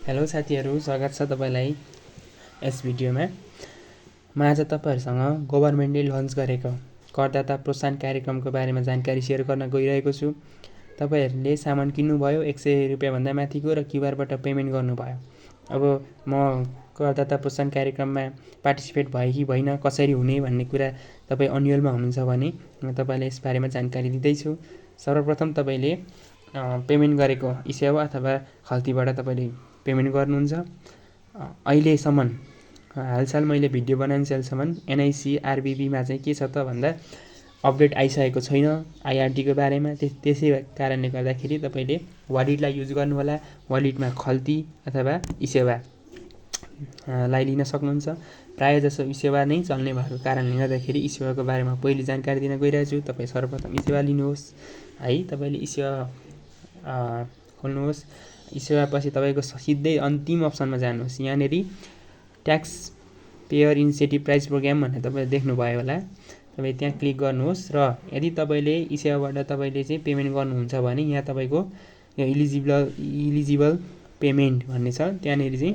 Hello साथीहरू, स्वागत छ तपाईँलाई यस भिडियोमा। म आज तपाईँहरूसँग गभर्मेन्टले लन्च गरेको करदाता प्रोत्साहन कार्यक्रमको बारेमा जानकारी सेयर गर्न गइरहेको छु। तपाईँहरूले सामान किन्नुभयो 100 रुपियाँभन्दा माथिको र क्युआरबाट पेमेन्ट गर्नुभयो। अब म करदाता प्रोत्साहन कार्यक्रममा पार्टिसिपेट भएँ कि भइन, कसरी हुने भन्ने कुरा तपाईँ अन्यलमा हुनुहुन्छ भने म तपाईँलाई यस बारेमा जानकारी दिँदैछु। सर्वप्रथम तपाईँले पेमेन्ट गरेको इसेवा अथवा खल्तीबाट तपाईँले पेमेन्ट गर्नुहुन्छ। अहिलेसम्म हालसाल मैले भिडियो बनाइन्जेलसम्म एनआइसी आरबिबीमा चाहिँ के छ त भन्दा अपडेट आइसकेको छैन आइआरडीको बारेमा। त्यसै कारणले गर्दाखेरि तपाईँले वालेटलाई युज गर्नुहोला। वालेटमा खल्ती अथवा इसेवा लाई लिन सक्नुहुन्छ। प्रायः जसो इसेवा नै चल्ने भएको कारणले गर्दाखेरि इसेवाको बारेमा पहिले जानकारी दिन गइरहेको छु। तपाईँ सर्वप्रथम इसेवा लिनुहोस् है। तपाईँले इसेवा खोल्नुहोस्। इसेवा पछि तपाईँको सिधै अन्तिम अप्सनमा जानुहोस्। यहाँनिर tax payer initiative prize program भनेर तपाईँले देख्नुभयो होला। तपाईँ त्यहाँ क्लिक गर्नुहोस् र यदि तपाईँले इसेवाबाट तपाईँले चाहिँ पेमेन्ट गर्नुहुन्छ भने यहाँ तपाईँको यो इलिजिबल पेमेन्ट भन्ने छ। त्यहाँनिर चाहिँ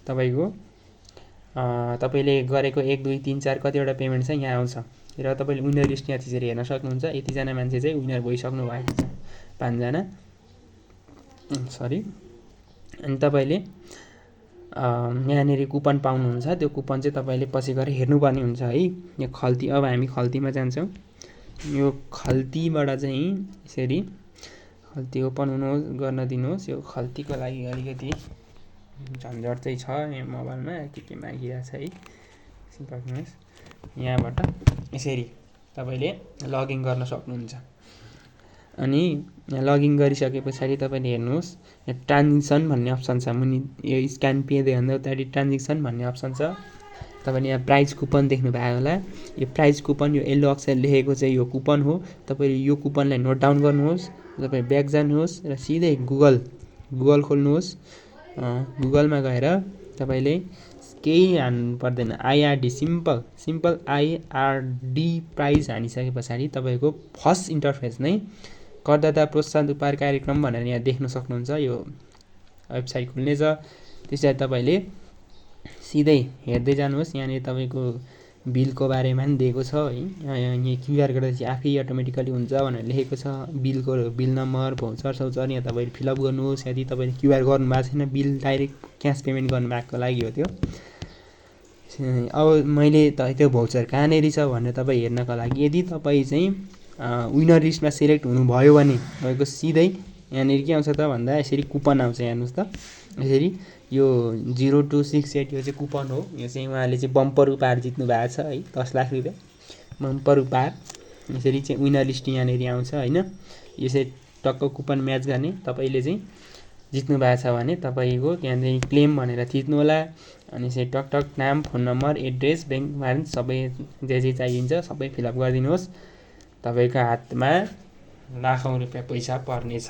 तपाईँको तपाईँले गरेको 1 2 3 4 कतिवटा पेमेन्ट छ यहाँ आउँछ र तपाईँले विनर लिस्ट यहाँ त्यसरी हेर्न सक्नुहुन्छ। यतिजना मान्छे चाहिँ विनर भइसक्नु भएको छ, 5 जना सरी। अनि तपाईँले यहाँनिर कुपन पाउनुहुन्छ। त्यो कुपन चाहिँ तपाईँले पछि गएर हेर्नुपर्ने हुन्छ है। यो खल्ती, अब हामी खल्तीमा जान्छौँ। यो खल्तीबाट चाहिँ यसरी खल्ती ओपन गर्न दिनुहोस्। यो खल्तीको लागि अलिकति झन्झट चाहिँ छ यहाँ मोबाइलमा, के मागिरहेको छ है। पर्खिनुहोस्। यहाँबाट यसरी तपाईँले लगइन गर्न सक्नुहुन्छ। अनि यहाँ लगइन गरिसके पछाडि तपाईँले हेर्नुहोस्, यहाँ ट्रान्जेक्सन भन्ने अप्सन छ मुनि। यो स्क्यान पे देख्दा उतापट्टि ट्रान्जेक्सन भन्ने अप्सन छ। तपाईँले यहाँ प्राइज कुपन देख्नुभयो होला। यो प्राइज कुपन, यो येल्लो अक्षर लेखेको चाहिँ यो कुपन हो। तपाईँले यो कुपनलाई नोट डाउन गर्नुहोस्। तपाईँ ब्याक जानुहोस् र सिधै गुगल खोल्नुहोस्। गुगलमा गएर तपाईँले केही हान्नु पर्दैन, आइआरडी सिम्पल आइआरडी प्राइज हानिसके पछाडि तपाईँको फर्स्ट इन्टरफेस नै करदाता प्रोत्साहन उपहार कार्यक्रम भनेर यहाँ देख्न सक्नुहुन्छ। यो वेबसाइट खुल्नेछ। त्यसरी तपाईँले सिधै हेर्दै जानुहोस्। यहाँनिर तपाईँको बिलको बारेमा पनि दिएको छ है। यहाँ क्युआर गर्दा चाहिँ आफै अटोमेटिकली हुन्छ भनेर लेखेको छ। बिल नम्बर, भाउचर यहाँ तपाईँले फिलअप गर्नुहोस्। यदि तपाईँले क्युआर गर्नुभएको छैन, बिल डाइरेक्ट क्यास पेमेन्ट गर्नुभएको लागि हो त्यो। अब मैले त्यो भाउचर कहाँनिर छ भनेर तपाईँ हेर्नको लागि यदि तपाईँ चाहिँ विनर लिस्टमा सिलेक्ट हुनुभयो भने तपाईँको सिधै यहाँनिर के आउँछ त भन्दा यसरी कुपन आउँछ। हेर्नुहोस् त, यसरी यो 0268 यो चाहिँ कुपन हो। यो चाहिँ उहाँले चाहिँ बम्पर उपहार जित्नु भएको छ है, 10 लाख रुपियाँ बम्पर उपहार। यसरी चाहिँ विनर लिस्ट यहाँनिर आउँछ होइन। यसरी टक्क कुपन म्याच गर्ने। तपाईँले चाहिँ जित्नु भएको छ भने तपाईँको त्यहाँदेखि क्लेम भनेर थिच्नु होला। अनि यसरी टकटक नाम, phone number, address, bank balance सबै जे चाहिन्छ सबै फिलअप गरिदिनुहोस्। तपाईँको हातमा लाखौँ रुपियाँ पैसा पर्नेछ।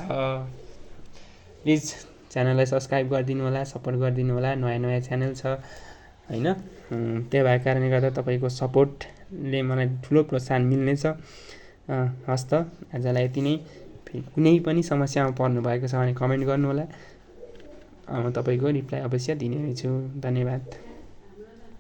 प्लिज च्यानललाई सब्सक्राइब गरिदिनु होला, सपोर्ट गरिदिनु होला। नयाँ च्यानल छ होइन। त्यो भएको कारणले गर्दा तपाईँको सपोर्टले मलाई ठुलो प्रोत्साहन मिल्नेछ। हस् त, आजलाई यति नै। कुनै पनि समस्यामा पर्नुभएको छ भने कमेन्ट गर्नुहोला। म तपाईँको रिप्लाई अवश्य दिने छु। धन्यवाद।